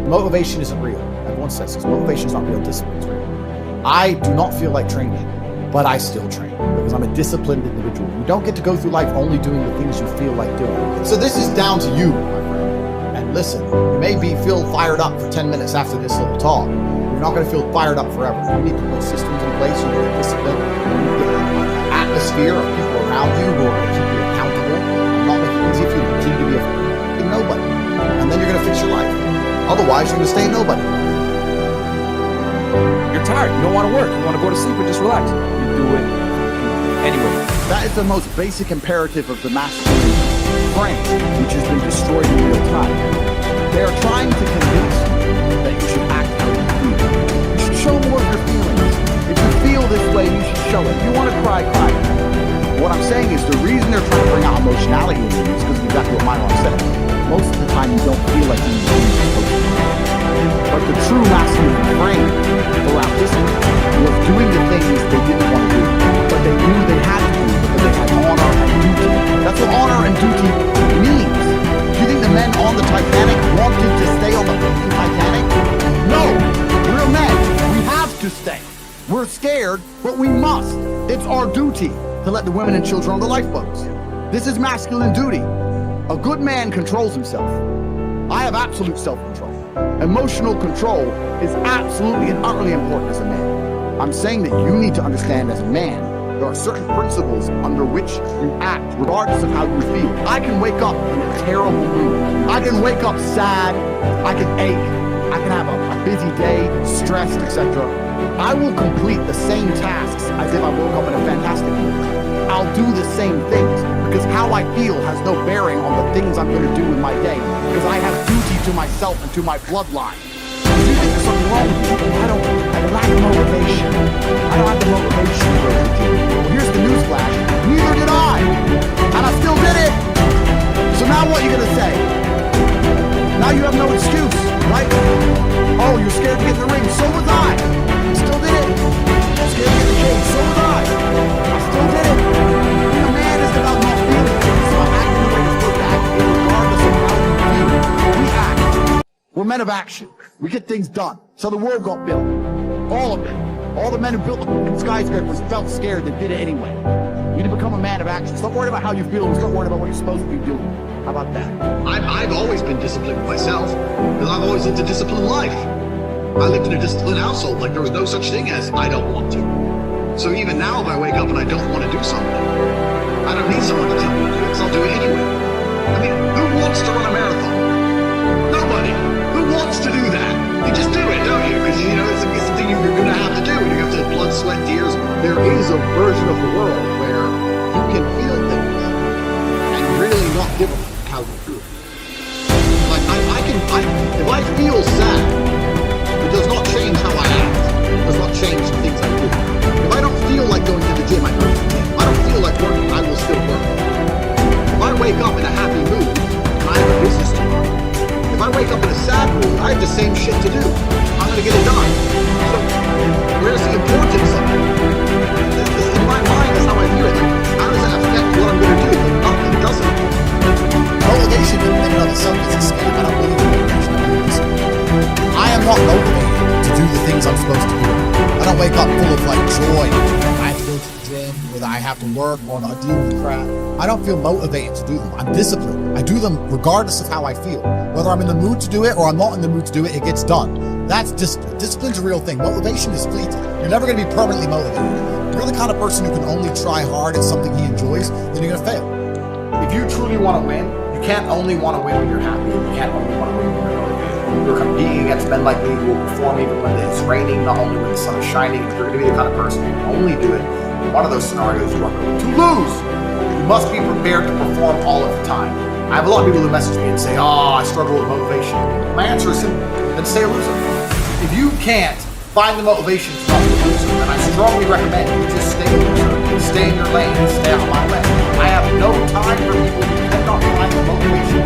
Motivation isn't real. Everyone says this. Motivation is not real. Discipline is real. I do not feel like training, but I still train because I'm a disciplined individual. You don't get to go through life only doing the things you feel like doing. So this is down to you, my friend. And listen, you may feel fired up for 10 minutes after this little talk. You're not going to feel fired up forever. You need to put systems in place. You need discipline. You need an atmosphere of people around you who are going to keep you accountable and not make it easy for you to continue to be a nobody. And then you're going to fix your life. Otherwise, you're going to stay a nobody. You're tired. You don't want to work. You want to go to sleep and just relax. You do it anyway. That is the most basic imperative of the masculine frame, which has been destroyed in real time. They are trying to convince you that you should act how you feel. You should show more of your feelings. If you feel this way, you should show it. If you want to cry, cry. What I'm saying is the reason they're trying to bring out emotionality in you is because of exactly what Myron said. Most of the time, you don't feel like you need to be supposed to. But the true masculine frame around discipline was doing the things they didn't want to do, but they knew they had to do because they had honor and duty. That's what honor and duty means. Do you think the men on the Titanic wanted to stay on the fucking Titanic? No! We're men. We have to stay. We're scared, but we must. It's our duty to let the women and children on the lifeboats. This is masculine duty. A good man controls himself. I have absolute self-control. Emotional control is absolutely and utterly important as a man. I'm saying that you need to understand as a man, there are certain principles under which you act, regardless of how you feel. I can wake up in a terrible mood. I can wake up sad. I can ache. I can have a busy day, stressed, etc. I will complete the same tasks as if I woke up in a fantastic mood. I'll do the same things because how I feel has no bearing on the things I'm going to do in my day because I have duty to myself and to my bloodline. Do you think there's something wrong with me? I lack motivation. I don't have the motivation for it. Well, here's the newsflash. Neither did I. And I still did it. So now what are you going to say? Now you have no excuse, right? Oh, you're scared to get in the ring. So was I. Still did it. Scared to get in the cage. So was I. Still did it. Being a man is about not feeling things. It's about acting the way you're supposed to act, regardless of how you feel. We act. We're men of action. We get things done. So the world got built. All of it. All the men who built the skyscrapers felt scared and did it anyway. You need to become a man of action. Stop worrying about how you feel and start worrying about what you're supposed to be doing. How about that? I've always been disciplined myself, because I've always lived a disciplined life. I lived in a disciplined household, like there was no such thing as I don't want to. So even now, if I wake up and I don't want to do something, I don't need someone to tell me to do it, because I'll do it anyway. I mean, who wants to run a marathon? Nobody. Who wants to do that? You just do it, don't you? Because, you know, it's the thing you're going to have to do, and you have to blood, sweat, tears. There is a version of the world where you can feel things and really not give a how you feel. Like, if I feel sad, it does not change how I act. It does not change the things I do. If I don't feel like going to the gym, I go to the gym. If I don't feel like working, I will still work. If I wake up in a happy mood, and I have a business to run. If I wake up in a sad mood, I have the same shit to do. I'm going to get it done. So, where's the importance of it? In my mind, that's how I view it. Like, how does that affect what I'm going to do? Like, nothing doesn't. Motivation in and of itself is a scam. I don't believe in motivation. I am not motivated to do the things I'm supposed to do. I don't wake up full of like joy. I have to go to the gym, whether I have to work or not deal with crap. I don't feel motivated to do them. I'm disciplined. I do them regardless of how I feel. Whether I'm in the mood to do it or I'm not in the mood to do it, it gets done. That's discipline. Discipline's a real thing. Motivation is fleeting. You're never going to be permanently motivated. If you're the kind of person who can only try hard at something he enjoys, then you're going to fail. If you truly want to win, you can't only want to win when you're happy. You can't only want to win when you're motivated. You're competing against men like me who will perform even when it's raining, not only when the sun is shining. If you're going to be the kind of person who can only do it in one of those scenarios, you are going to lose. You must be prepared to perform all of the time. I have a lot of people who message me and say, oh, I struggle with motivation. My answer is simple. Then stay a loser. If you can't find the motivation to not be a loser, then I strongly recommend you just stay a loser. Stay in your lane. Stay out of my way. I have no time for people who cannot find the motivation